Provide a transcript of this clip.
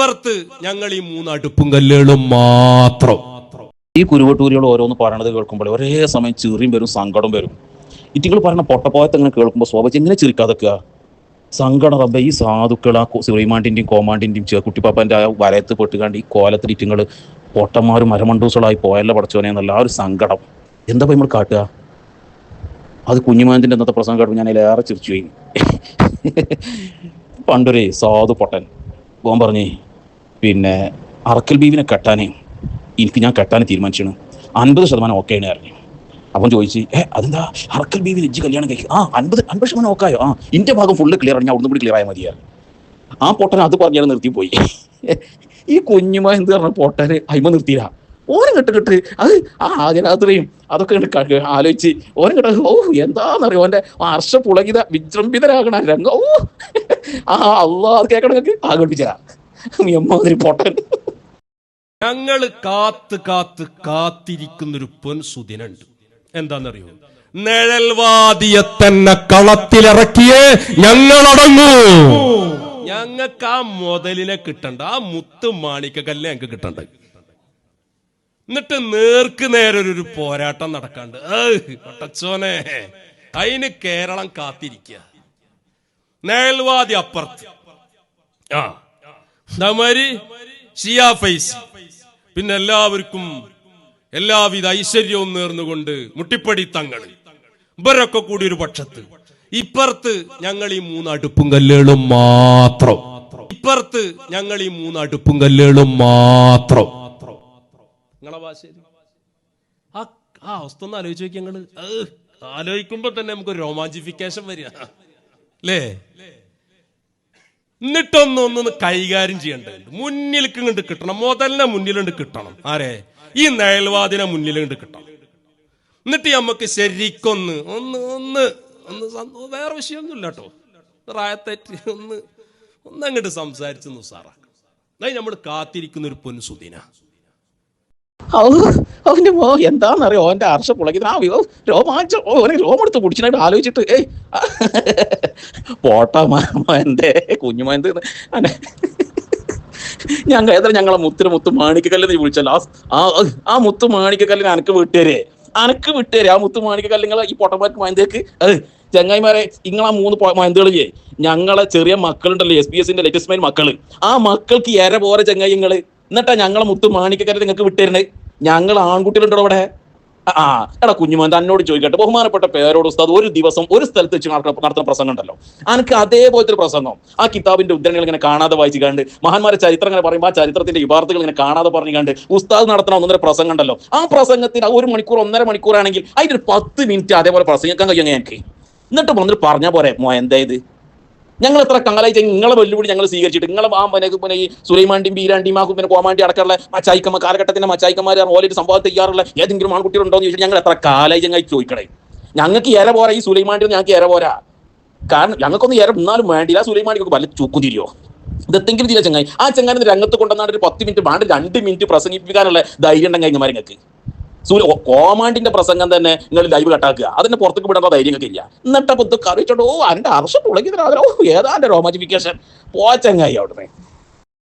ഇപ്പുറത്ത് ഞങ്ങൾ ഈ 3 അടുപ്പും കല്ലുകളും മാത്രം. ഈ കുരുവട്ടൂരികൾ ഓരോന്ന് പറയണത് കേൾക്കുമ്പോൾ ഒരേ സമയം ചെറിയും വരും, സങ്കടം വരും. ഇറ്റിങ്ങൾ പറയുന്ന പൊട്ടപ്പോയത്ത് ഇങ്ങനെ കേൾക്കുമ്പോൾ സ്വാഭാവികം എങ്ങനെ ചിരിക്കാതൊക്കെ സങ്കടം. റബ്ബേ, ഈ സാധുക്കൾ ആ സുലൈമാന്റിന്റെയും കോമാന്റിന്റെയും കുട്ടിപ്പാപ്പന്റെ ആ വലയത്ത് പെട്ടുകാണ്ട് ഈ കോലത്തിൽ ഇറ്റിങ്ങൾ പൊട്ടന്മാരും മരമണ്ടൂസുകളായി പോയല്ലോ പഠിച്ചോനെ എന്നുള്ള ആ ഒരു സങ്കടം എന്താ നമ്മൾ കാട്ടുക. അത് കുഞ്ഞുമാന്തിന്റെ അന്നത്തെ പ്രസംഗം കേട്ടപ്പോൾ ഞാൻ അതിലേറെ ചിരിച്ചു പോയി. പണ്ടൊരു സാധു പൊട്ടൻ ഓൻ പറഞ്ഞേ, പിന്നെ അറക്കൽ ബീവിനെ കെട്ടാനേ ഞാൻ കെട്ടാൻ തീരുമാനിച്ചാണ്, 50% ഓക്കെയാണ് പറഞ്ഞു. അപ്പം ചോദിച്ചു, അതെന്താ അറക്കൽ ബീവി ഇജ്ജ് കല്യാണം കഴിക്കും? 50% ഓക്കായോ? ഇന്റെ ഭാഗം ഫുള്ള് ക്ലിയർ ആണ്, ഞാൻ ഒന്നും കൂടി ക്ലിയർ ആയാൽ മതിയായിരുന്നു. ആ പൊട്ടൻ അത് പറഞ്ഞാൽ നിർത്തിപ്പോയി. ഈ കുഞ്ഞുമ എന്ത് പറഞ്ഞ പൊട്ടന് അയിമ നിർത്തിയില്ല. ഓരം കെട്ട് അത് ആജനാത്രയും അതൊക്കെ ആലോചിച്ച് ഓരം കെട്ട എന്താന്നറിയോ ഓന്റെ ഹർഷ പുളകിത വിജൃംഭിതരാകണ രംഗം. അള്ളാ, അത് കേൾക്കണമെങ്കിൽ ആഘോഷിച്ചാ എമ്മാതിരി പൊട്ടൻ. ഞങ്ങള് കാത്തിരിക്കുന്നൊരു പൊൻസുദിനുണ്ട്. എന്താന്നറിയോ? നിഴൽവാദിയെ തന്നെ കളത്തിലിറക്കിയേ ഞങ്ങളടങ്ങൂ. ഞങ്ങൾക്ക് ആ മുതലിനെ കിട്ടണ്ട, ആ മുത്ത് മാണിക്കക്കല്ലിനെ ഞങ്ങൾക്ക് കിട്ടണ്ട. എന്നിട്ട് നേർക്ക് നേരെ ഒരു പോരാട്ടം നടക്കാണ്ട് ഒട്ടച്ചോനെ, അതിന് കേരളം കാത്തിരിക്കുക. നിഴൽവാദി അപ്പുറത്ത്, അതേമാതിരി ഷിയാ ഫൈസ്, പിന്നെ എല്ലാവർക്കും എല്ലാവിധ ഐശ്വര്യവും നേർന്നുകൊണ്ട് മുട്ടിപ്പടി തങ്ങൾ, ഇവരൊക്കെ കൂടി ഒരു പക്ഷത്ത്. ഇപ്പുറത്ത് ഞങ്ങൾ ഈ 3 അടുപ്പും കല്ലുകളും മാത്രം. ഇപ്പുറത്ത് ഞങ്ങൾ ഈ 3 അടുപ്പും കല്ലുകളും മാത്രം. നിങ്ങളെ ഭാഷയിൽ ആ അവസ്ഥ ഒന്ന് ആലോചിച്ച് നോക്കി. ഞങ്ങള് ആലോചിക്കുമ്പോ തന്നെ നമുക്ക് റൊമാൻറ്റിഫിക്കേഷൻ വരിക അല്ലേ? എന്നിട്ടൊന്നൊന്ന് കൈകാര്യം ചെയ്യേണ്ടതുണ്ട്. മുന്നിലേക്ക് ഇങ്ങോട്ട് കിട്ടണം, മുതലിനെ മുന്നിലുണ്ട് കിട്ടണം. ആരെ? ഈ നിഴൽവാദിനെ മുന്നിലുണ്ട് കിട്ടണം. എന്നിട്ട് നമുക്ക് ശരിക്കൊന്ന് ഒന്ന് ഒന്ന് ഒന്ന് വേറെ വിഷയമൊന്നുമില്ല കേട്ടോ, റായത്തേറ്റ് ഒന്ന് അങ്ങോട്ട് സംസാരിച്ച് ഉസാറാക്കണം. അതായത് നമ്മൾ കാത്തിരിക്കുന്ന ഒരു പൊൻസുദിന. അവന്റെ എന്താന്നറിയോ ഓന്റെ ഹർഷ പുളകിത രോമാഞ്ചം രോമെടുത്ത് കുടിച്ചിട്ട് ആലോചിച്ചിട്ട് പോട്ടാന്റെ കുഞ്ഞുമാന്ത് ഞങ്ങളെ മുത്ത് മാണിക്കക്കല്ലിന് വിളിച്ചല്ലോ. ആ മുത്ത് മാണിക്കക്കല്ലിന് അനക്ക് വിട്ടുതരേ ആ മുത്ത് മാണിക്കക്കല്ലിങ്ങളെ ഈ പൊട്ടന്മാർക്ക് മൈന്തേക്ക് ചങ്ങായിമാരെ. ഇങ്ങളാ 3 മൈന്തുകളില്ലേ, ഞങ്ങളെ ചെറിയ മക്കളുണ്ടല്ലോ, SBS ലേറ്റസ്റ്റ് മൈൻ മക്കള്, ആ മക്കൾക്ക് ഇര പോരെ ചങ്ങായിങ്ങള്. എന്നിട്ടാ ഞങ്ങളെ മുത്ത് മാണിക്കക്കല്ല് നിങ്ങൾക്ക് വിട്ടുതരണേ. ഞങ്ങൾ ആൺകുട്ടികളുണ്ടോ അവിടെ? എടാ കുഞ്ഞുമാൻ, എന്നോട് ചോദിക്കട്ടെ, ബഹുമാനപ്പെട്ട പേരോട് ഉസ്താദ് ഒരു ദിവസം ഒരു സ്ഥലത്ത് വെച്ച് നടത്തുന്ന പ്രസംഗം ഉണ്ടല്ലോ, എനിക്ക് അതേപോലത്തെ ഒരു പ്രസംഗം ആ കിതാബിന്റെ ഉദ്ധരണികൾ ഇങ്ങനെ കാണാതെ വായിച്ചു കണ്ട്, മഹാന്മാരെ ചരിത്രം ഇങ്ങനെ പറയുമ്പോൾ ആ ചരിത്രത്തിന്റെ ഇബാർത്തുകൾ ഇങ്ങനെ കാണാതെ പറഞ്ഞു കണ്ട് ഉസ്താദ് നടത്തുന്ന 1.5 പ്രസംഗം ഉണ്ടല്ലോ, ആ പ്രസംഗത്തിന് 1 മണിക്കൂർ 1.5 മണിക്കൂറാണെങ്കിൽ അതിന്റെ 10 മിനിറ്റ് അതേപോലെ പ്രസംഗിക്കാൻ കഴിയും എനിക്ക്. എന്നിട്ട് വന്നിട്ട് പറഞ്ഞാൽ പോരെ എന്തായത്? ഞങ്ങൾ എത്ര കാലായിട്ട് നിങ്ങളെ വെല്ലുവിളി ഞങ്ങൾ സ്വീകരിച്ചിട്ട്, നിങ്ങളെ പിന്നെ ഈ സുലൈമാന്റെയും ബീരാന്റെയും പിന്നെ കോമാന്റി അടക്കമുള്ള മച്ചായിക്കമ്മ കാലഘട്ടത്തിന്റെ മച്ചായിക്കന്മാർ ഓലൊരു സംഭവം തയ്യാറുള്ള ഏതെങ്കിലും ആൺകുട്ടികളുണ്ടോ എന്ന് ചോദിച്ചിട്ട് ഞങ്ങൾ എത്ര കാലായി ചങ്ങായി ചോദിക്കണേ. ഞങ്ങൾക്ക് ഇര പോരാ, ഈ സുലൈമാന്റി ഞങ്ങൾക്ക് ഇര പോരാ. കാരണം ഞങ്ങൾക്കൊന്നും ഇര എന്നാലും വേണ്ടില്ല, സുലൈമാനിക്കൊക്കെ വല്ല ചൂക്കും തിരിയോ ഇതെങ്കിലും തീരെ ചങ്ങായി. ആ ചങ്ങാനെ രംഗത്ത് കൊണ്ടുവന്നാണ് ഒരു 10 മിനിറ്റ് വേണ്ട 2 മിനിറ്റ് പ്രസംഗിപ്പിക്കാനുള്ള ധൈര്യം ഉണ്ടെങ്കിൽ കഴിഞ്ഞമാർ നിങ്ങൾക്ക്. കോമാണ്ടിന്റെ പ്രസംഗം തന്നെ നിങ്ങൾ ലൈവ് കട്ടാക്കുക, അതിന്റെ പുറത്തേക്ക് വിടാനുള്ള ധൈര്യം ഒക്കെ ഇല്ല. എന്നിട്ടപ്പോ കറിച്ചോട്ടോ എന്റെ ഹർഷം പുളകിതരാതോ ഏതാണ്ട് റോമാറ്റിഫിക്കേഷൻ പോച്ചങ്ങായി അവിടുന്ന്.